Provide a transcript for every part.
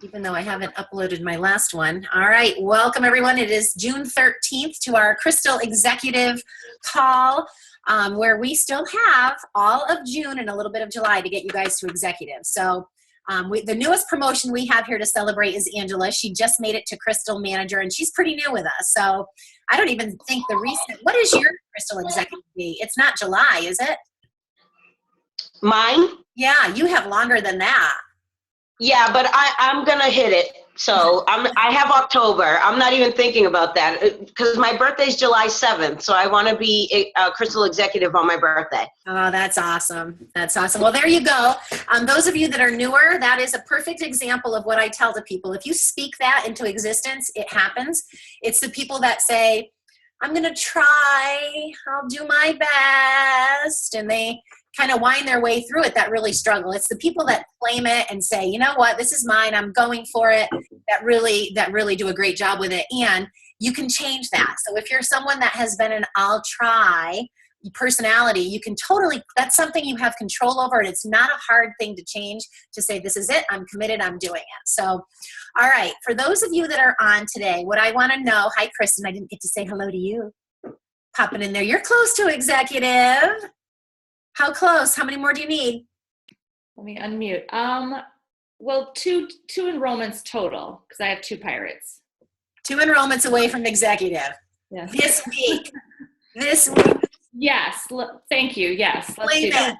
even though I haven't uploaded my last one. All right, welcome everyone. It is June 13th to our Crystal Executive Call, where we still have all of June and a little bit of July to get you guys to executive. So the newest promotion we have here to celebrate is Angela. She just made it to Crystal Manager, and she's pretty new with us. So I don't even think what is your Crystal Executive be? It's not July, is it? Mine? Yeah, you have longer than that. Yeah, but I'm gonna hit it. So I have October. I'm not even thinking about that because my birthday's July 7th. So I want to be a Crystal Executive on my birthday. Oh, that's awesome. That's awesome. Well, there you go. Those of you that are newer, that is a perfect example of what I tell to people. If you speak that into existence, it happens. It's the people that say, I'm going to try, I'll do my best, and they kind of wind their way through it that really struggle. It's the people that claim it and say, you know what, this is mine, I'm going for it, that really do a great job with it. And you can change that. So if you're someone that has been an I'll try personality, you can totally, that's something you have control over, and it's not a hard thing to change, to say, this is it, I'm committed, I'm doing it. So, all right, for those of you that are on today, what I want to know, hi Kristen, I didn't get to say hello to you. Popping in there, you're close to executive. How close? How many more do you need? Let me unmute. Well, two enrollments total, because I have 2 pirates. 2 enrollments away from executive. Yes. This week. This week. Yes. Thank you. Yes. Let's do that.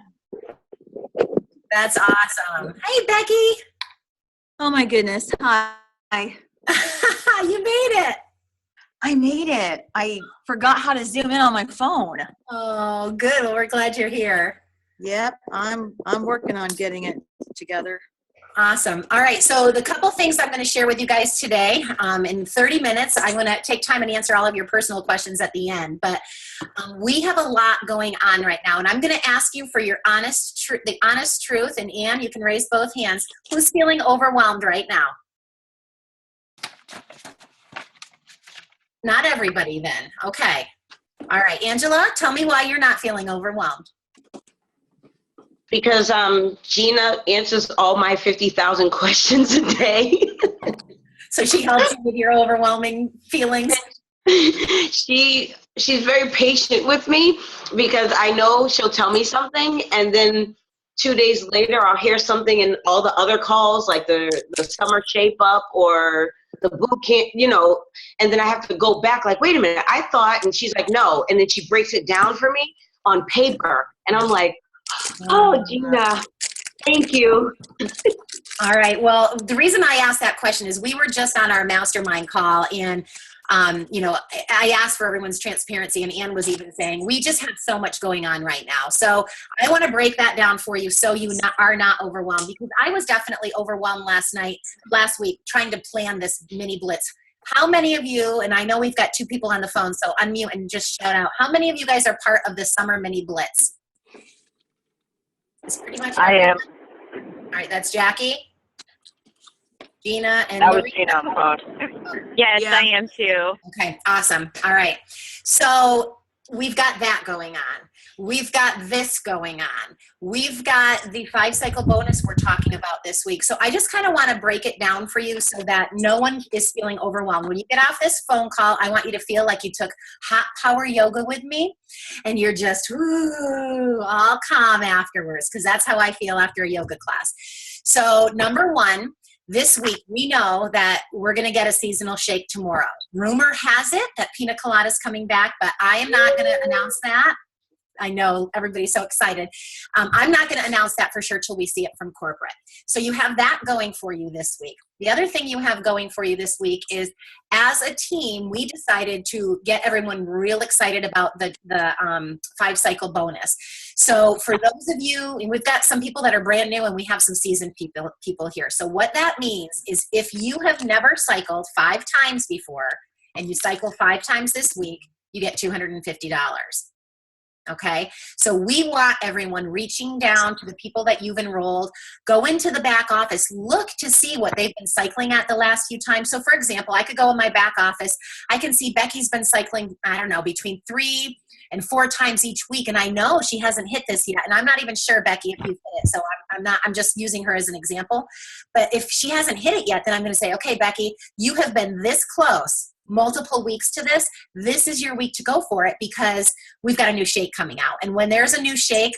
That's awesome. Hey, Becky. Oh my goodness. Hi. You made it. I made it. I forgot how to zoom in on my phone. Oh, good. Well, we're glad you're here. Yep. I'm working on getting it together. Awesome. All right. So the couple things I'm going to share with you guys today, in 30 minutes, I'm going to take time and answer all of your personal questions at the end. But we have a lot going on right now, and I'm going to ask you for your the honest truth. And Ann, you can raise both hands. Who's feeling overwhelmed right now? Not everybody then. Okay. All right. Angela, tell me why you're not feeling overwhelmed. Because Gina answers all my 50,000 questions a day. So she helps you with your overwhelming feelings? She's very patient with me because I know she'll tell me something, and then 2 days later I'll hear something in all the other calls, like the summer shape up or the boot camp, and then I have to go back like, wait a minute, I thought, and she's like, no. And then she breaks it down for me on paper. And I'm like, oh, Gina, thank you. All right. Well, the reason I asked that question is we were just on our mastermind call, and I asked for everyone's transparency, and Ann was even saying, we just have so much going on right now. So I want to break that down for you so you are not overwhelmed, because I was definitely overwhelmed last week, trying to plan this mini blitz. How many of you, and I know we've got 2 people on the phone, so unmute and just shout out, how many of you guys are part of the summer mini blitz? It's pretty much I am. All right, that's Jackie, Gina, and That was Maria. Gina on the phone. Yes, Yeah. I am too. Okay, awesome. All right. So we've got that going on. We've got this going on. We've got the 5-cycle bonus we're talking about this week. So I just kind of want to break it down for you so that no one is feeling overwhelmed. When you get off this phone call, I want you to feel like you took hot power yoga with me, and you're just all calm afterwards, because that's how I feel after a yoga class. So number 1, this week, we know that we're going to get a seasonal shake tomorrow. Rumor has it that Pina Colada is coming back, but I am not going to announce that. I know everybody's so excited. I'm not going to announce that for sure till we see it from corporate. So you have that going for you this week. The other thing you have going for you this week is, as a team, we decided to get everyone real excited about the 5-cycle bonus. So for those of you, and we've got some people that are brand new, and we have some seasoned people here. So what that means is, if you have never cycled 5 times before and you cycle 5 times this week, you get $250. Okay, so we want everyone reaching down to the people that you've enrolled, go into the back office, look to see what they've been cycling at the last few times. So for example, I could go in my back office, I can see Becky's been cycling, I don't know, between 3 and 4 times each week. And I know she hasn't hit this yet. And I'm not even sure, Becky, if you've hit it. So I'm just using her as an example. But if she hasn't hit it yet, then I'm going to say, okay, Becky, you have been this close multiple weeks to this. This is your week to go for it because we've got a new shake coming out. And when there's a new shake,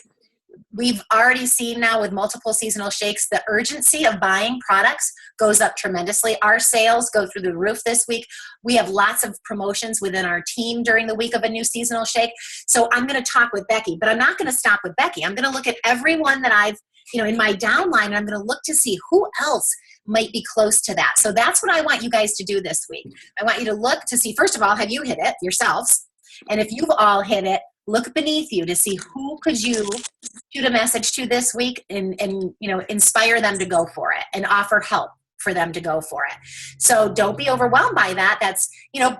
we've already seen now with multiple seasonal shakes, the urgency of buying products goes up tremendously. Our sales go through the roof this week. We have lots of promotions within our team during the week of a new seasonal shake. So I'm going to talk with Becky, but I'm not going to stop with Becky. I'm going to look at everyone that I've, in my downline, and I'm going to look to see who else might be close to that. So that's what I want you guys to do this week. I want you to look to see, first of all, have you hit it yourselves? And if you've all hit it, look beneath you to see who could you shoot a message to this week and inspire them to go for it and offer help for them to go for it. So don't be overwhelmed by that. That's,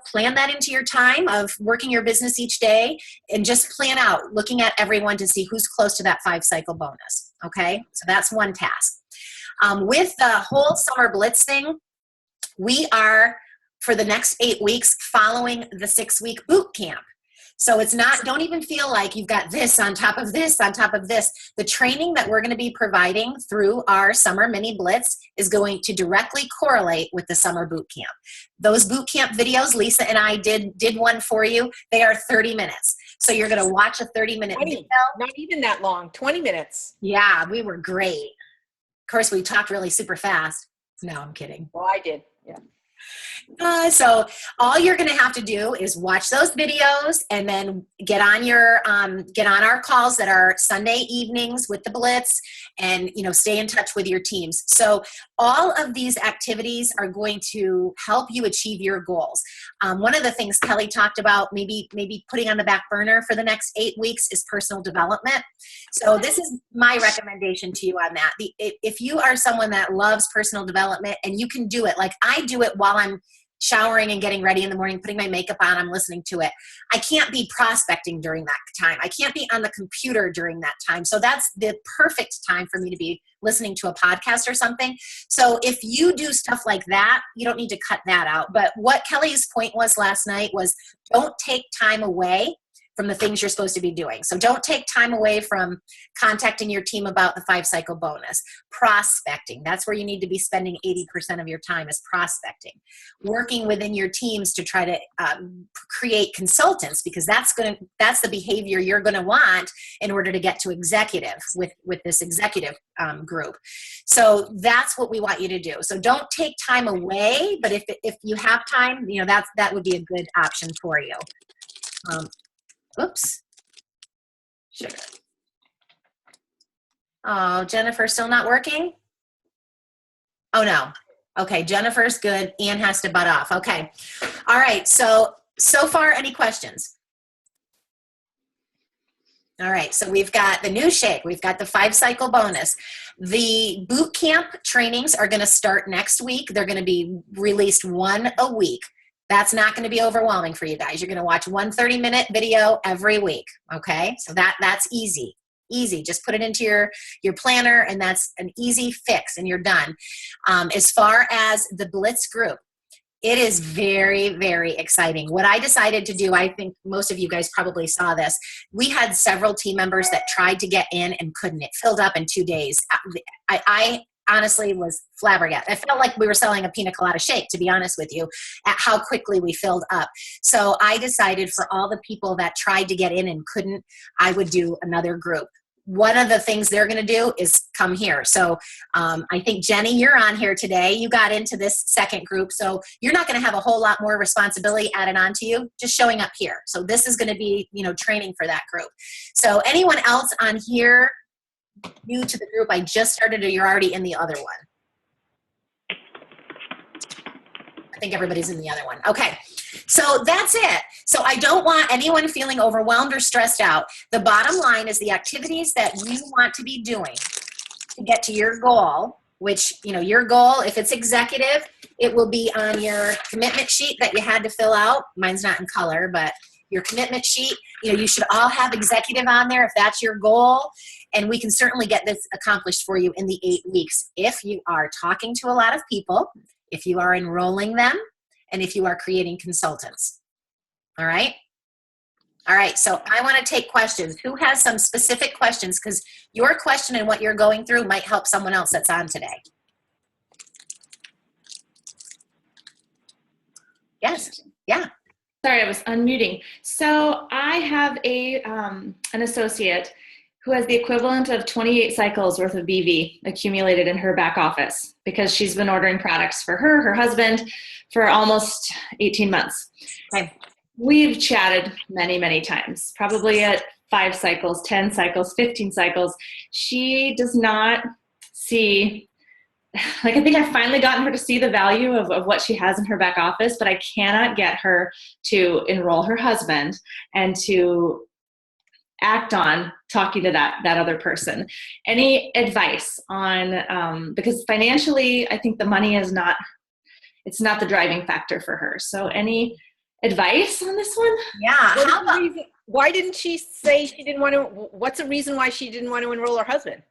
plan that into your time of working your business each day and just plan out looking at everyone to see who's close to that 5-cycle bonus. Okay. So that's one task. With the whole summer blitz thing, we are for the next 8 weeks following the 6-week boot camp. So it's not, don't even feel like you've got this on top of this, on top of this. The training that we're going to be providing through our summer mini blitz is going to directly correlate with the summer boot camp. Those boot camp videos, Lisa and I did one for you. They are 30 minutes. So you're going to watch a 30-minute video. Not even that long, 20 minutes. Yeah, we were great. Of course, we talked really super fast. No, I'm kidding. Well, I did. Yeah. So all you're going to have to do is watch those videos and then get on our calls that are Sunday evenings with the Blitz and, stay in touch with your teams. So all of these activities are going to help you achieve your goals. One of the things Kelly talked about, maybe putting on the back burner for the next 8 weeks is personal development. So this is my recommendation to you on that. If you are someone that loves personal development and you can do it, like I do it while I'm showering and getting ready in the morning, putting my makeup on, I'm listening to it. I can't be prospecting during that time. I can't be on the computer during that time. So that's the perfect time for me to be listening to a podcast or something. So if you do stuff like that, you don't need to cut that out. But what Kelly's point was last night was don't take time away from the things you're supposed to be doing. So don't take time away from contacting your team about the 5-cycle bonus. Prospecting, that's where you need to be spending 80% of your time is prospecting. Working within your teams to try to create consultants, because that's the behavior you're going to want in order to get to executive with this executive group. So that's what we want you to do. So don't take time away, but if you have time, that would be a good option for you. Oops. Sugar. Oh, Jennifer still not working? Oh, no. Okay, Jennifer's good. Ann has to butt off. Okay. All right. So far, any questions? All right. So we've got the new shake. We've got the 5-cycle bonus. The boot camp trainings are going to start next week. They're going to be released 1 a week. That's not going to be overwhelming for you guys. You're going to watch 1 30-minute video every week. Okay. So that's easy. Just put it into your planner and that's an easy fix and you're done. As far as the Blitz group, it is very, very exciting. What I decided to do, I think most of you guys probably saw this. We had several team members that tried to get in and couldn't. It filled up in 2 days. I honestly was flabbergasted. I felt like we were selling a pina colada shake, to be honest with you, at how quickly we filled up. So I decided for all the people that tried to get in and couldn't, I would do another group. One of the things they're going to do is come here. So I think, Jenny, you're on here today. You got into this second group. So you're not going to have a whole lot more responsibility added on to you, just showing up here. So this is going to be, training for that group. So anyone else on here new to the group I just started, or you're already in the other one? I think everybody's in the other one. Okay. So that's it. So I don't want anyone feeling overwhelmed or stressed out. The bottom line is the activities that you want to be doing to get to your goal, which, your goal, if it's executive, it will be on your commitment sheet that you had to fill out. Mine's not in color, but your commitment sheet, you should all have executive on there if that's your goal. And we can certainly get this accomplished for you in the 8 weeks if you are talking to a lot of people, if you are enrolling them, and if you are creating consultants. All right? All right, so I want to take questions. Who has some specific questions? Because your question and what you're going through might help someone else that's on today. Yes, yeah. Sorry, I was unmuting. So I have an associate who has the equivalent of 28 cycles worth of BV accumulated in her back office because she's been ordering products for her husband for almost 18 months. Okay. We've chatted many, many times, probably at 5 cycles, 10 cycles, 15 cycles. She does not see, like, I think I've finally gotten her to see the value of what she has in her back office, but I cannot get her to enroll her husband and to act on talking to that other person. Any advice on, because financially, I think the money is not, it's not the driving factor for her. So any advice on this one? Yeah. What's How the about, reason- Why didn't she say she didn't want to? What's the reason why she didn't want to enroll her husband?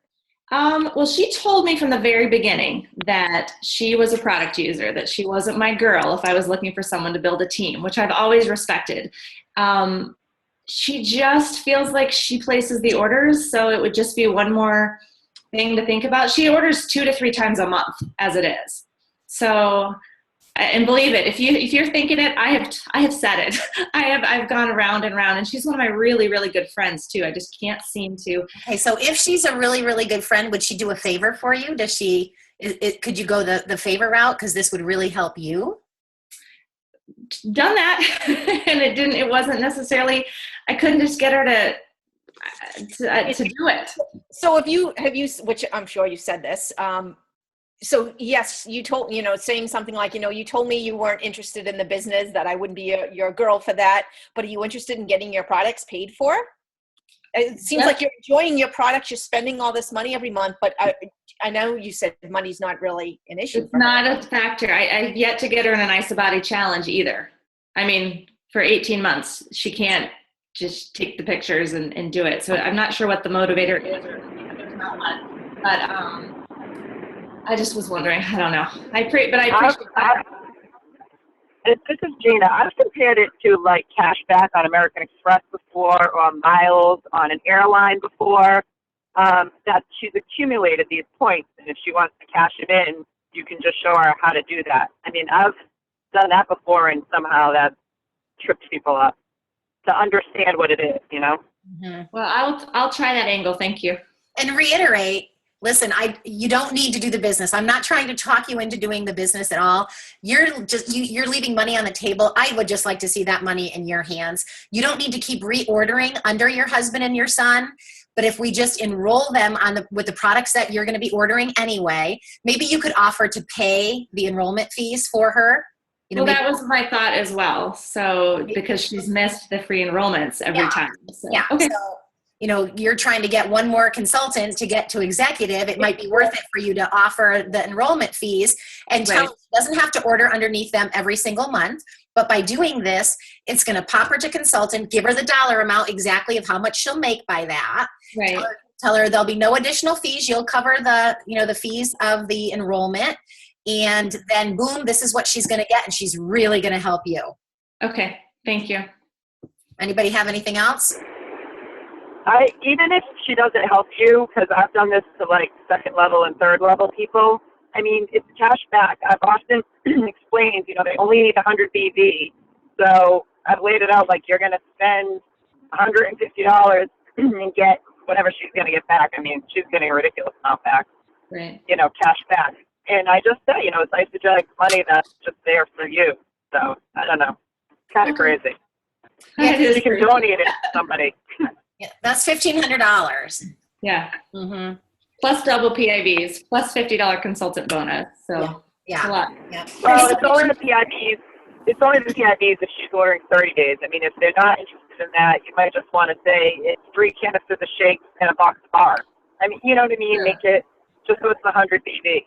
Well, she told me from the very beginning that she was a product user, that she wasn't my girl if I was looking for someone to build a team, which I've always respected. She just feels like she places the orders, so it would just be one more thing to think about. She orders 2 to 3 times a month as it is. So, and believe it, if you're thinking it, I have said it. I've gone around and around, and she's one of my really, really good friends too. I just can't seem to. okay, so if she's a really, really good friend, would she do a favor for you? Does she, could you go the favor route? Because this would really help you. Done that and it wasn't necessarily, I couldn't just get her to do it. So have you, which I'm sure you said this. So yes, you told, saying something like, you told me you weren't interested in the business, that I wouldn't be your girl for that, but are you interested in getting your products paid for? It seems like you're enjoying your products. You're spending all this money every month, but I know you said money's not really an issue. It's not a factor. I've yet to get her in an Isabody challenge either. I mean, for 18 months, she can't just take the pictures and do it. So I'm not sure what the motivator is, or if there's not one. But I just was wondering. I don't know. I appreciate that. This is Gina. I've compared it to like cash back on American Express before, or miles on an airline before. That she's accumulated these points, and if she wants to cash it in, you can just show her how to do that. I mean, I've done that before, and somehow that trips people up to understand what it is, Mm-hmm. Well, I'll try that angle. Thank you. And reiterate, listen, you don't need to do the business. I'm not trying to talk you into doing the business at all. You're leaving money on the table. I would just like to see that money in your hands. You don't need to keep reordering under your husband and your son. But if we just enroll them with the products that you're going to be ordering anyway, maybe you could offer to pay the enrollment fees for her. Well, that was my thought as well. So because she's missed the free enrollments every time. So, yeah. Okay. So, you're trying to get one more consultant to get to executive. It might be worth it for you to offer the enrollment fees and tell her she doesn't have to order underneath them every single month. But by doing this, it's going to pop her to consultant, give her the dollar amount exactly of how much she'll make by that. Right. Tell her there'll be no additional fees. You'll cover the fees of the enrollment. And then boom, this is what she's going to get. And she's really going to help you. Okay. Thank you. Anybody have anything else? Even if she doesn't help you, because I've done this to like 2nd level and 3rd level people, I mean, it's cash back. I've often explained, they only need 100 BV. So I've laid it out like you're going to spend $150 and get whatever she's going to get back. I mean, she's getting a ridiculous amount back, Right. Cash back. And I just say, it's isogenic money that's just there for you. So I don't know. Kind of crazy. Yeah, You can donate it to somebody. Yeah, that's $1,500. Yeah. Mm-hmm. Plus double PIVs, plus $50 consultant bonus. So Yeah. a lot. Yeah. Well, it's only the PIVs. It's only the PIVs if she's ordering 30 days. I mean, if they're not interested in that, you might just want to say it's 3 canisters of shakes and a box of bars. I mean, you know what I mean? Sure. Make it just so it's 100 BV.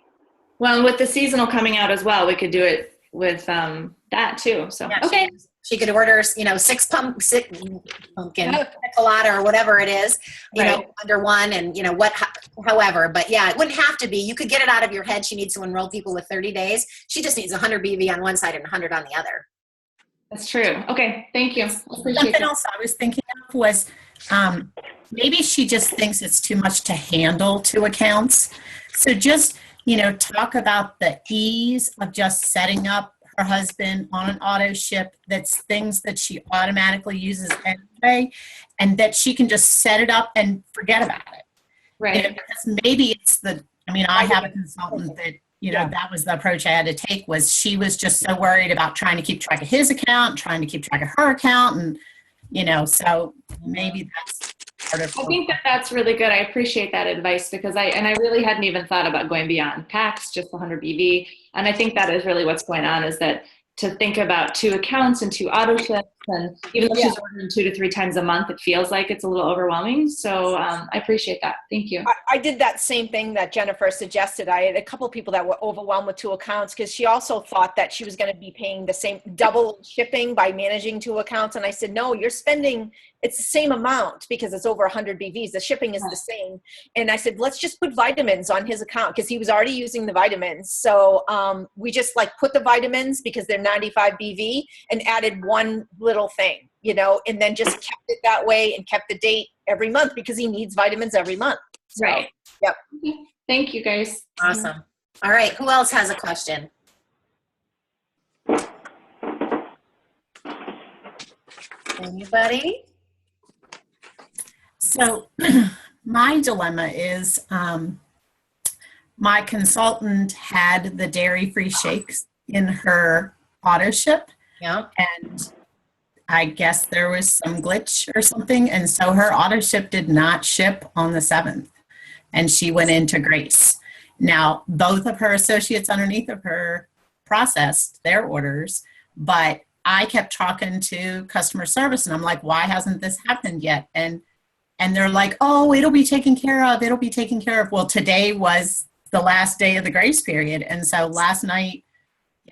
Well, and with the seasonal coming out as well, we could do it with that too. So Yeah, okay. She could order, 6 pumpkin colada or whatever it is, under one, and however. But yeah, it wouldn't have to be. You could get it out of your head. She needs to enroll people with 30 days. She just needs 100 BV on one side and 100 on the other. That's true. Okay, thank you. I appreciate Something that. else I was thinking of was maybe she just thinks it's too much to handle 2 accounts. So just, talk about the ease of just setting up her husband on an auto ship. That's things that she automatically uses anyway, and that she can just set it up and forget about it. Right. Because maybe it's I have a consultant that, that was the approach I had to take, was she was just so worried about trying to keep track of his account, trying to keep track of her account. And, so maybe that's part of I think that that's really good. I appreciate that advice because I really hadn't even thought about going beyond PAX, just 100 BV. And I think that is really what's going on, is that to think about 2 accounts and 2 auto ships, and even though she's ordering 2 to 3 times a month, it feels like it's a little overwhelming. So I appreciate that. Thank you. I did that same thing that Jennifer suggested. I had a couple people that were overwhelmed with 2 accounts because she also thought that she was going to be paying the same double shipping by managing 2 accounts. And I said, no, you're spending, it's the same amount because it's over 100 BVs. The shipping is the same. And I said, let's just put vitamins on his account because he was already using the vitamins. So we just put the vitamins because they're 95 BV and added one little thing, and then just kept it that way and kept the date every month because he needs vitamins every month. So, Right. Yep. Okay. Thank you, guys. Awesome. All right. Who else has a question? Anybody? So my dilemma is my consultant had the dairy-free shakes in her auto ship, Yeah. and I guess there was some glitch or something, and so her auto ship did not ship on the 7th, and she went into grace. Now, both of her associates underneath of her processed their orders, but I kept talking to customer service, and I'm like, why hasn't this happened yet? And they're like, oh, it'll be taken care of. It'll be taken care of. Well, today was the last day of the grace period. And so last night,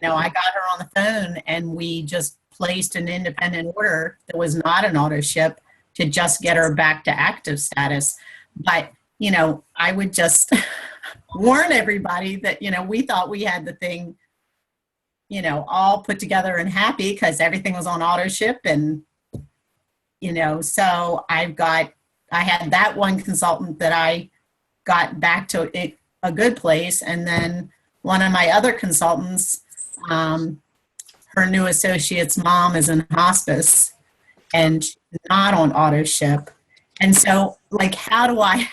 I got her on the phone and we just placed an independent order that was not an auto ship to just get her back to active status. But, I would just warn everybody that, we thought we had the thing, all put together and happy because everything was on auto ship. And, so I had that one consultant that I got back to a good place. And then one of my other consultants, her new associate's mom is in hospice and not on auto ship. And so how do I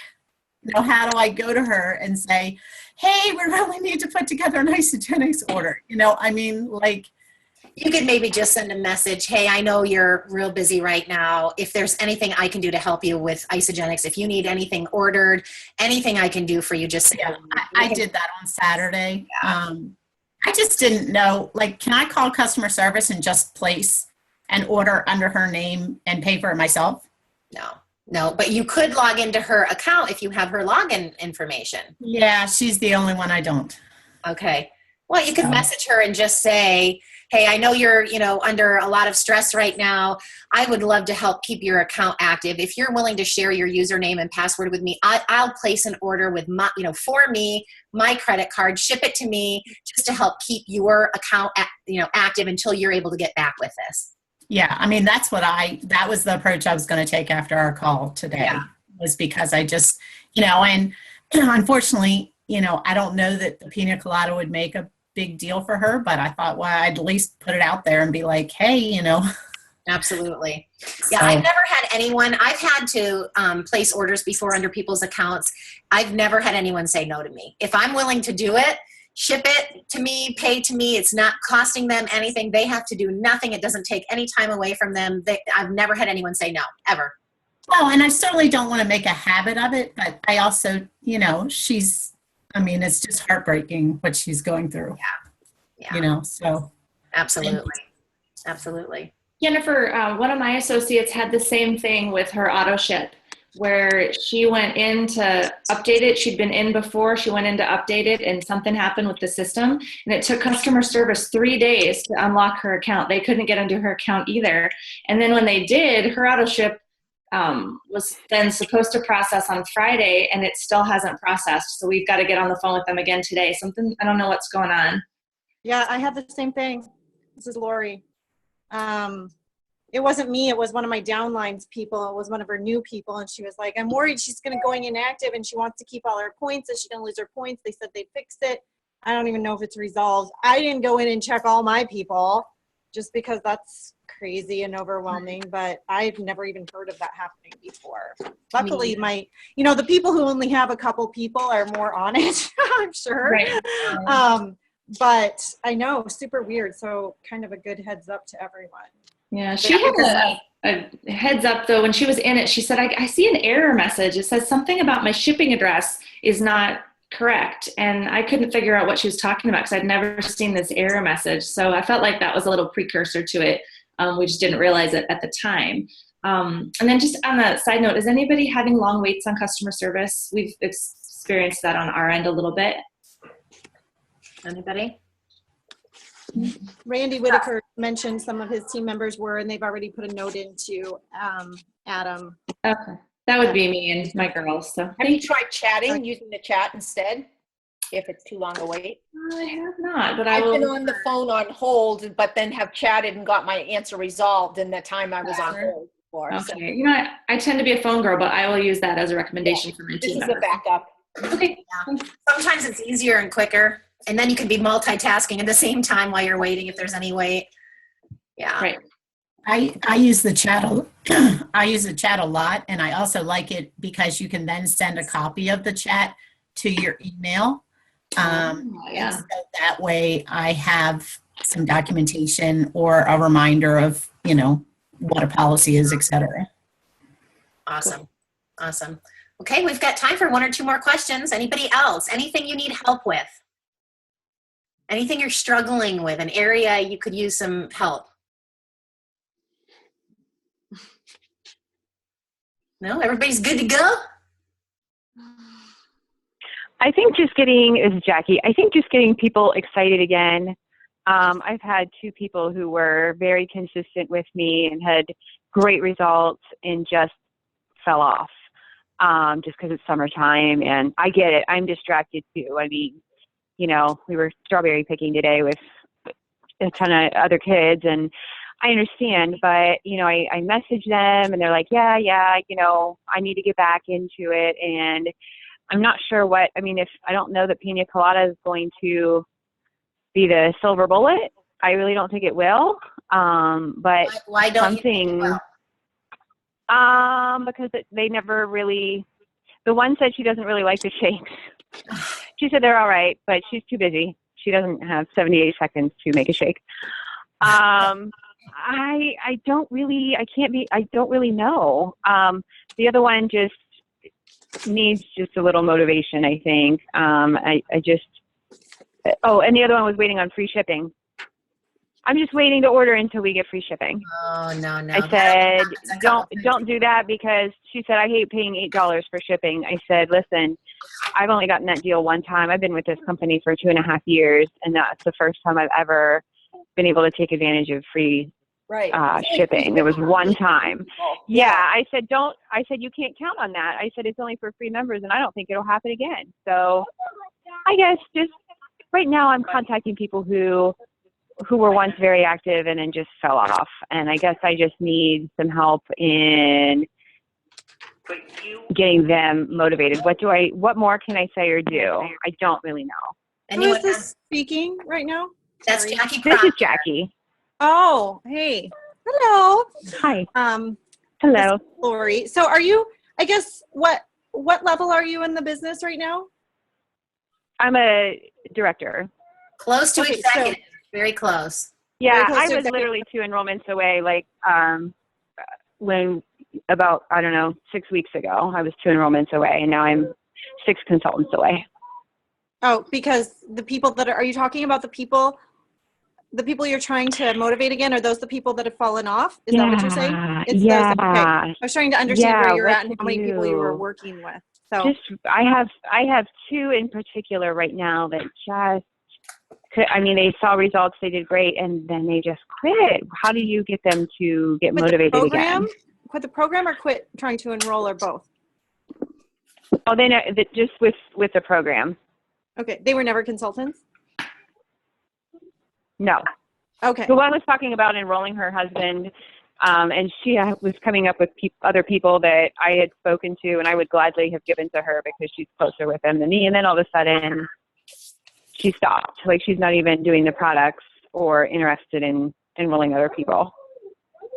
go to her and say, hey, we really need to put together an Isagenix order? You could maybe just send a message. Hey, I know you're real busy right now. If there's anything I can do to help you with Isagenix, if you need anything ordered, anything I can do for you, just say. Yeah, I did that on Saturday. Yeah. I just didn't know, can I call customer service and just place an order under her name and pay for it myself? No, but you could log into her account if you have her login information. Yeah, she's the only one I don't. Okay. Well, you could message her and just say, hey, I know you're, under a lot of stress right now. I would love to help keep your account active. If you're willing to share your username and password with me, I'll place an order with for me, my credit card, ship it to me just to help keep your account, active until you're able to get back with this. Yeah. That was the approach I was going to take after our call today, was because I just, and unfortunately, I don't know that the pina colada would make a big deal for her, but I thought, well, I'd at least put it out there and be like, hey, Absolutely. Yeah, I've never had anyone, I've had to place orders before under people's accounts. I've never had anyone say no to me. If I'm willing to do it, ship it to me, pay to me, it's not costing them anything. They have to do nothing. It doesn't take any time away from them. I've never had anyone say no, ever. Well, and I certainly don't want to make a habit of it, but I also, it's just heartbreaking what she's going through. Yeah. So. Absolutely. Jennifer, one of my associates had the same thing with her auto ship, where she went in to update it. She'd been in before. She went in to update it, and something happened with the system. And it took customer service 3 days to unlock her account. They couldn't get into her account either. And then when they did, her auto ship was then supposed to process on Friday, and it still hasn't processed. So we've got to get on the phone with them again today. I don't know what's going on. Yeah, I have the same thing. This is Lori. it wasn't me, it was one of my downlines people. It was one of her new people. And she was like, I'm worried she's going to going inactive and she wants to keep all her points. Is she going to lose her points? They said they fixed it. I don't even know if it's resolved. I didn't go in and check all my people just because that's crazy and overwhelming, but I've never even heard of that happening before. Luckily, the people who only have a couple people are more on it, I'm sure. Right. But I know, super weird. So kind of a good heads up to everyone. Yeah, she had a heads up though. When she was in it, she said, I see an error message. It says something about my shipping address is not correct. And I couldn't figure out what she was talking about because I'd never seen this error message. So I felt like that was a little precursor to it. We just didn't realize it at the time. And then just on a side note, is anybody having long waits on customer service? We've experienced that on our end a little bit. Anybody? Randy Whitaker mentioned some of his team members were, and they've already put a note into Adam. Okay. That would be me and my girls. So Have you tried chatting, using the chat instead, if it's too long a wait? I have not, but I I've been will. on the phone on hold, but then have chatted and got my answer resolved in the time I was on hold before. So Okay. You know, I tend to be a phone girl, but I will use that as a recommendation for my this team is a members. backup. Okay. Sometimes it's easier and quicker, and then you can be multitasking at the same time while you're waiting if there's any wait. Yeah. Right. I use the chat I use the chat a lot, and I also like it because you can then send a copy of the chat to your email. Yeah. So that way I have some documentation or a reminder of, what a policy is, et cetera. Awesome. Awesome. Okay, we've got time for one or two more questions. Anybody else? Anything you need help with? Anything you're struggling with, an area you could use some help? No, everybody's good to go? I think this is Jackie. I think just getting people excited again. I've had two people who were very consistent with me and had great results and just fell off just because it's summertime. And I get it. I'm distracted too. I mean, we were strawberry picking today with a ton of other kids, and I understand, but, I message them and they're like, yeah, I need to get back into it. And I'm not sure if I don't know that Pina Colada is going to be the silver bullet. I really don't think it will. But Why don't you think it will? because they never really, the one said she doesn't really like the shakes. She said they're all right, but she's too busy. She doesn't have 78 seconds to make a shake. I don't really know. The other one just needs just a little motivation, I think. And the other one was waiting on free shipping. I'm just waiting to order until we get free shipping. Oh, no. I said, don't do that, because she said, I hate paying $8 for shipping. I said, listen, I've only gotten that deal one time. I've been with this company for 2.5 years, and that's the first time I've ever been able to take advantage of free shipping. There was one time. Yeah. I said, you can't count on that. I said, it's only for free members, and I don't think it'll happen again. So I guess just right now I'm contacting people who were once very active and then just fell off. And I guess I just need some help in getting them motivated. What more can I say or do? I don't really know. Who is this speaking right now? That's Sorry. Jackie This Proctor. is Jackie. Oh, hey. Hello. Hi. Hello. Hello. Lori. So are you, I guess, what level are you in the business right now? I'm a director. Close to Okay, executive. Very close. Yeah, Very close I to was executive. literally 2 enrollments away, when about, 6 weeks ago, I was 2 enrollments away, and now I'm 6 consultants away. Oh, because the people are you talking about the people you're trying to motivate again? Are those the people that have fallen off? Is that what you're saying? It's those, okay. I was trying to understand where you're at and how many people you were working with. So I have 2 in particular right now that they saw results, they did great, and then they just quit. How do you get them to get motivated again? Quit the program or quit trying to enroll, or both? Oh, they know that just with the program. Okay, they were never consultants? No. Okay. The one was talking about enrolling her husband, and she was coming up with other people that I had spoken to, and I would gladly have given to her because she's closer with them than me. And then all of a sudden, she stopped. Like, she's not even doing the products or interested in enrolling other people.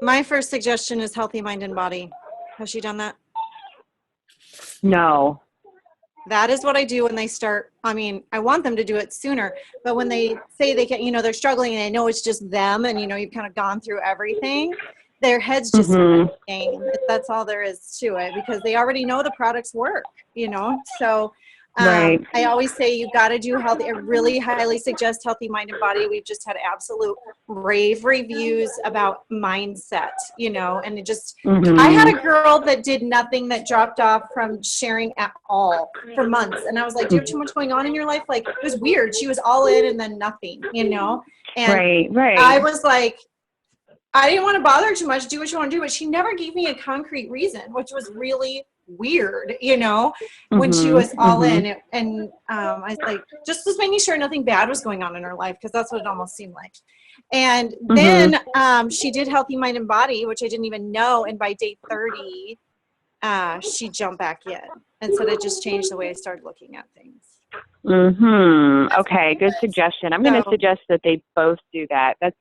My first suggestion is Healthy Mind and Body. Has she done that? No. That is what I do when they start. I mean, I want them to do it sooner, but when they say they can, they're struggling and they know it's just them and, you've kind of gone through everything, their heads just game. That's all there is to it because they already know the products work, So Right. I always say you got to do healthy. I really highly suggest Healthy Mind and Body. We've just had absolute rave reviews about mindset, and it just, I had a girl that did nothing, that dropped off from sharing at all for months. And I was like, do you have too much going on in your life? Like, it was weird. She was all in and then nothing, and Right. I was like, I didn't want to bother her too much. Do what you want to do. But she never gave me a concrete reason, which was really weird, when she was all in. And I was like, just was making sure nothing bad was going on in her life, because that's what it almost seemed like. And then she did Healthy Mind and Body, which I didn't even know. And by day 30, she jumped back in. And so that just changed the way I started looking at things. Okay, good suggestion. I'm going to suggest that they both do that. That's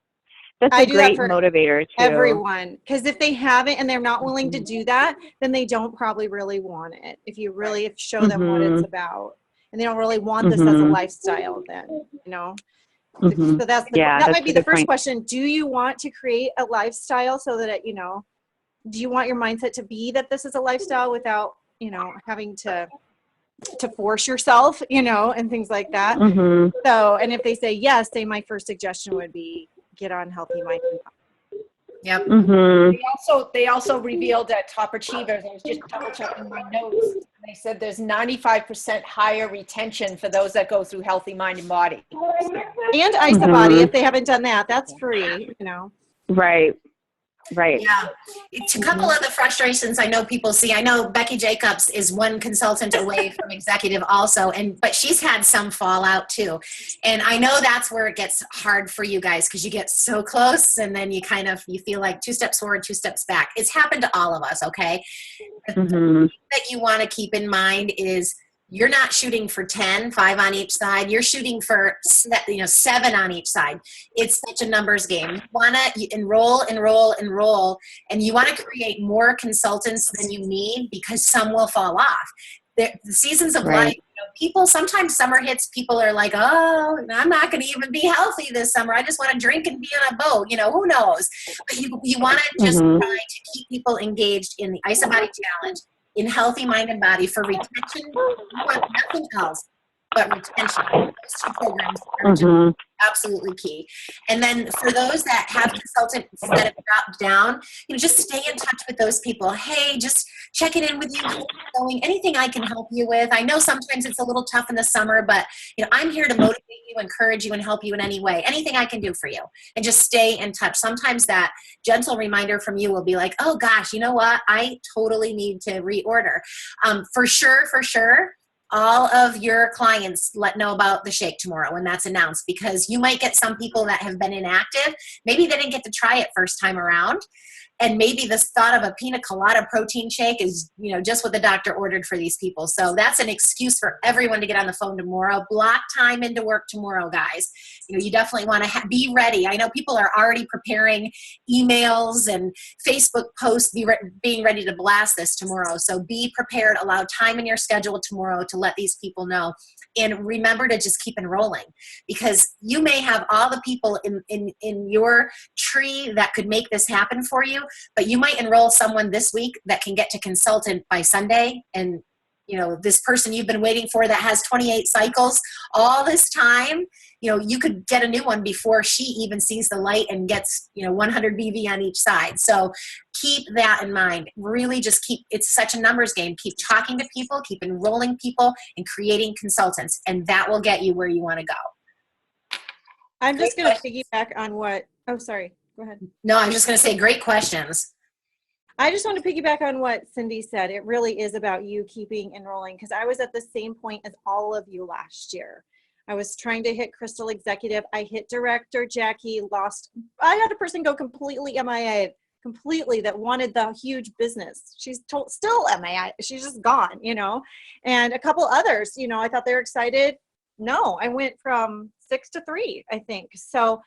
I a do that great for motivator too. everyone, because if they haven't and they're not willing to do that, then they don't probably really want it. If you really show them what it's about, and they don't really want this as a lifestyle, then So that's that might be the first question. Do you want to create a lifestyle so that it, do you want your mindset to be that this is a lifestyle without having to force yourself, and things like that. So, and if they say yes, my first suggestion would be get on Healthy Mind and Body. Yep. They also revealed at Top Achievers, I was just double checking my notes, they said there's 95% higher retention for those that go through Healthy Mind and Body. And IsaBody, if they haven't done that, that's free, Right. Yeah. It's a couple of the frustrations I know people see. I know Becky Jacobs is one consultant away from executive also, but she's had some fallout too. And I know that's where it gets hard for you guys, because you get so close and then you feel like 2 steps forward, 2 steps back. It's happened to all of us, okay? The thing that you want to keep in mind is you're not shooting for 10, 5 on each side. You're shooting for 7 on each side. It's such a numbers game. You want to enroll, and you want to create more consultants than you need, because some will fall off. The seasons of life, people, sometimes summer hits, people are like, oh, I'm not going to even be healthy this summer. I just want to drink and be on a boat. Who knows? But you want to just try to keep people engaged in the IsaBody Challenge, in Healthy Mind and Body, for retention. You want nothing else but retention. Those 2 programs are absolutely key. And then for those that have consultants that have dropped down, just stay in touch with those people. Hey, just checking in with you. How's it going? Anything I can help you with? I know sometimes it's a little tough in the summer, but I'm here to motivate you, encourage you, and help you in any way. Anything I can do for you. And just stay in touch. Sometimes that gentle reminder from you will be like, oh gosh, you know what? I totally need to reorder. For sure. All of your clients know about the shake tomorrow when that's announced, because you might get some people that have been inactive. Maybe they didn't get to try it first time around. And maybe this thought of a pina colada protein shake is, just what the doctor ordered for these people. So that's an excuse for everyone to get on the phone tomorrow. Block time into work tomorrow, guys. You definitely want to be ready. I know people are already preparing emails and Facebook posts, being ready to blast this tomorrow. So be prepared. Allow time in your schedule tomorrow to let these people know. And remember to just keep enrolling, because you may have all the people in your tree that could make this happen for you, but you might enroll someone this week that can get to consultant by Sunday. And, this person you've been waiting for that has 28 cycles all this time, you could get a new one before she even sees the light and gets, 100 BV on each side. So keep that in mind. Really just it's such a numbers game. Keep talking to people, keep enrolling people, and creating consultants. And that will get you where you want to go. I'm just going to piggyback on sorry. Go ahead. No, I'm just going to say great questions. I just want to piggyback on what Cindy said. It really is about you keeping enrolling, because I was at the same point as all of you last year. I was trying to hit Crystal Executive. I hit Director Jackie, lost. I had a person go completely MIA, completely, that wanted the huge business. She's still MIA. She's just gone, you know. And a couple others, you know, I thought they were excited. No, I went from 6 to 3, I think. So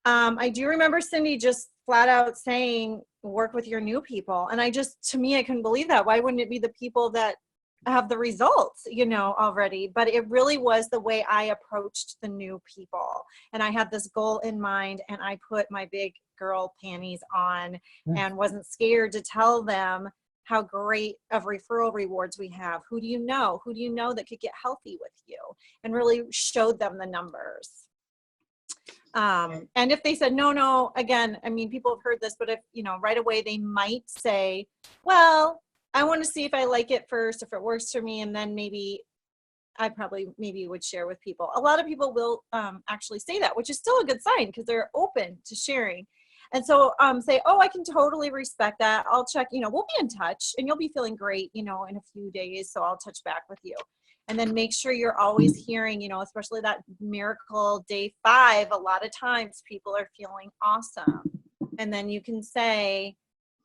I do remember Cindy just flat out saying, work with your new people. And to me, I couldn't believe that. Why wouldn't it be the people that have the results, you know, already? But it really was the way I approached the new people. And I had this goal in mind, and I put my big girl panties on and wasn't scared to tell them how great of referral rewards we have. Who do you know? Who do you know that could get healthy with you? And really showed them the numbers. And if they said, no, again, I mean, people have heard this, but if, you know, right away they might say, well, I want to see if I like it first, if it works for me, and then maybe I maybe would share with people. A lot of people will actually say that, which is still a good sign because they're open to sharing. And so say, oh, I can totally respect that. I'll check, you know, we'll be in touch and you'll be feeling great, you know, in a few days. So I'll touch back with you. And then make sure you're always hearing, you know, especially that miracle day 5, a lot of times people are feeling awesome. And then you can say,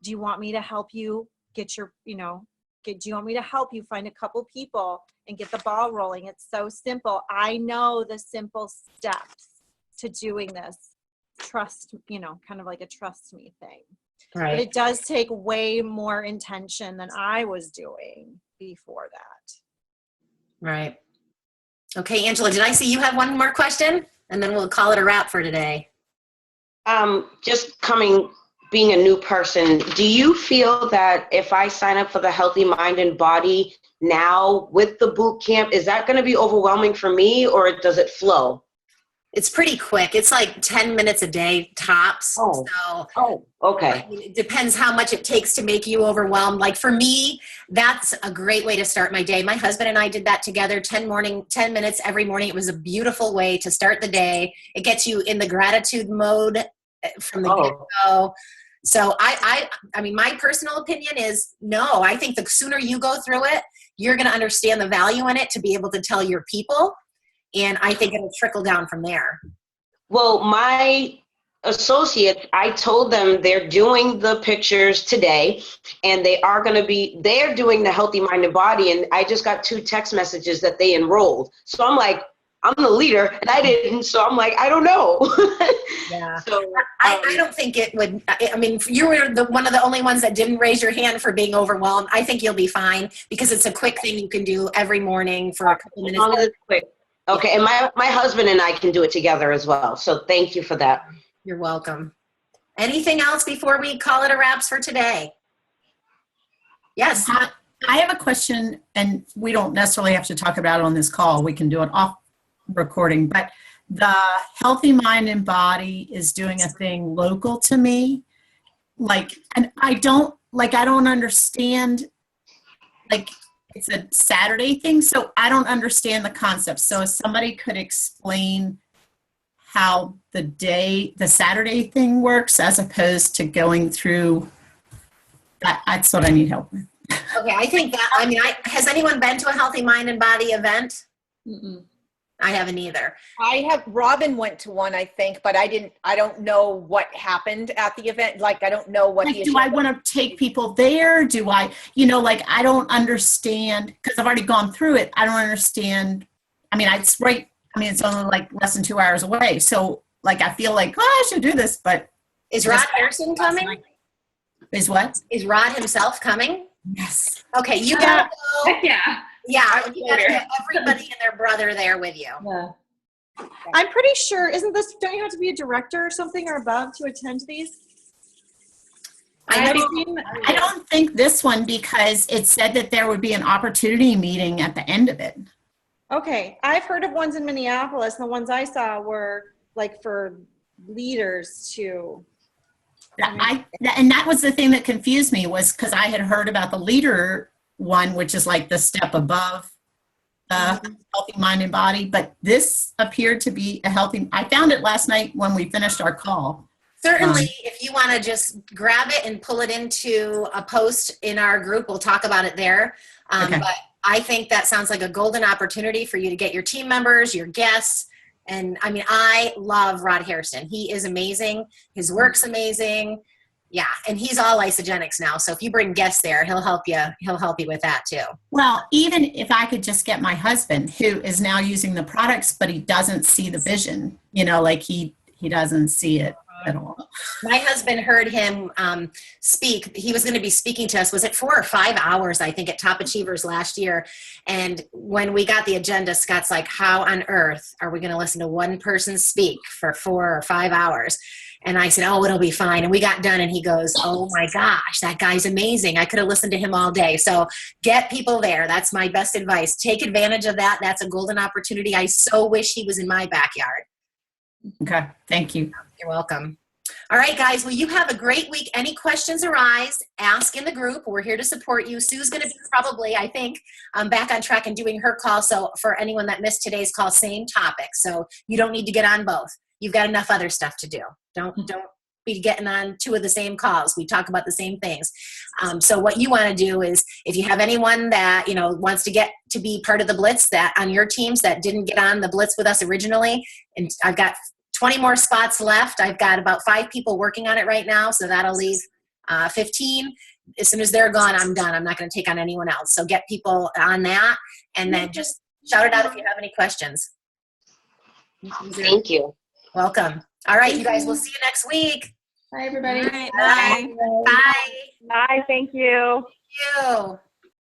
do you want me to help you get your, you know, do you want me to help you find a couple people and get the ball rolling? It's so simple. I know the simple steps to doing this. Trust, you know, kind of like a trust me thing. Right. But it does take way more intention than I was doing before that. Right. Okay, Angela, did I see you have one more question? And then we'll call it a wrap for today. Just being a new person, do you feel that if I sign up for the Healthy Mind and Body now with the boot camp, is that going to be overwhelming for me, or does it flow? It's pretty quick. It's like 10 minutes a day tops. Oh. So Okay. I mean, it depends how much it takes to make you overwhelmed. Like for me, that's a great way to start my day. My husband and I did that together, 10 minutes every morning. It was a beautiful way to start the day. It gets you in the gratitude mode from the get-go. So I mean, my personal opinion is no. I think the sooner you go through it, you're going to understand the value in it to be able to tell your people. And I think it'll trickle down from there. Well, my associates, I told them they're doing the pictures today, and they're doing the Healthy Mind and Body. And I just got 2 text messages that they enrolled. So I'm like, I'm the leader and I didn't. So I'm like, I don't know. Yeah. So I don't think it would. I mean, you were one of the only ones that didn't raise your hand for being overwhelmed. I think you'll be fine because it's a quick thing you can do every morning for a couple minutes. as long as it's quick. Okay, and my husband and I can do it together as well. So thank you for that. You're welcome. Anything else before we call it a wraps for today? Yes. I have a question, and we don't necessarily have to talk about it on this call. We can do it off recording, but the Healthy Mind and Body is doing a thing local to me. And I don't understand, it's a Saturday thing, so I don't understand the concept. So if somebody could explain how the Saturday thing works as opposed to going through, that's what I need help with. Okay, I think that, has anyone been to a Healthy Mind and Body event? Mm-mm. I haven't either. Robin went to one, I think, but I don't know what happened at the event. Like, I don't know what the do I want to take people there? Do I, I don't understand, because I've already gone through it. I don't understand. It's only less than 2 hours away. So I feel like, I should do this, but. Is Rod Harrison coming? Is what? Is Rod himself coming? Yes. Okay, you gotta go. Yeah. Yeah, you gotta get everybody and their brother there with you. Yeah. I'm pretty sure, don't you have to be a director or something or above to attend these? I don't think this one, because it said that there would be an opportunity meeting at the end of it. Okay, I've heard of ones in Minneapolis, and the ones I saw were for leaders too. And that was the thing that confused me, was because I had heard about the leader one, which is the step above Healthy Mind and Body, but this appeared to be I found it last night when we finished our call. Certainly, if you want to just grab it and pull it into a post in our group, we'll talk about it there. Okay. But I think that sounds like a golden opportunity for you to get your team members, your guests. And I mean, I love Rod Hairston. He is amazing. His work's amazing. Yeah. And he's all Isogenics now. So if you bring guests there, he'll help you with that too. Well, even if I could just get my husband, who is now using the products, but he doesn't see the vision, like he doesn't see it at all. My husband heard him speak. He was going to be speaking to us. Was it 4 or 5 hours, I think, at Top Achievers last year? And when we got the agenda, Scott's like, how on earth are we going to listen to one person speak for 4 or 5 hours? And I said, oh, it'll be fine. And we got done and he goes, oh my gosh, that guy's amazing. I could have listened to him all day. So get people there. That's my best advice. Take advantage of that. That's a golden opportunity. I so wish he was in my backyard. Okay. Thank you. You're welcome. All right, guys. Well, you have a great week. Any questions arise, ask in the group. We're here to support you. Sue's going to be probably, I think, back on track and doing her call. So for anyone that missed today's call, same topic. So you don't need to get on both. You've got enough other stuff to do. Don't be getting on 2 of the same calls. We talk about the same things. So what you want to do is, if you have anyone that wants to get to be part of the Blitz that on your teams that didn't get on the Blitz with us originally, and I've got 20 more spots left. I've got about 5 people working on it right now, so that'll leave 15. As soon as they're gone, I'm done. I'm not going to take on anyone else. So get people on that, and then just shout it out if you have any questions. Thank you. Welcome. All right, you guys, we'll see you next week. Bye, everybody. All right, Bye. bye. Bye. Bye, thank you. Thank you.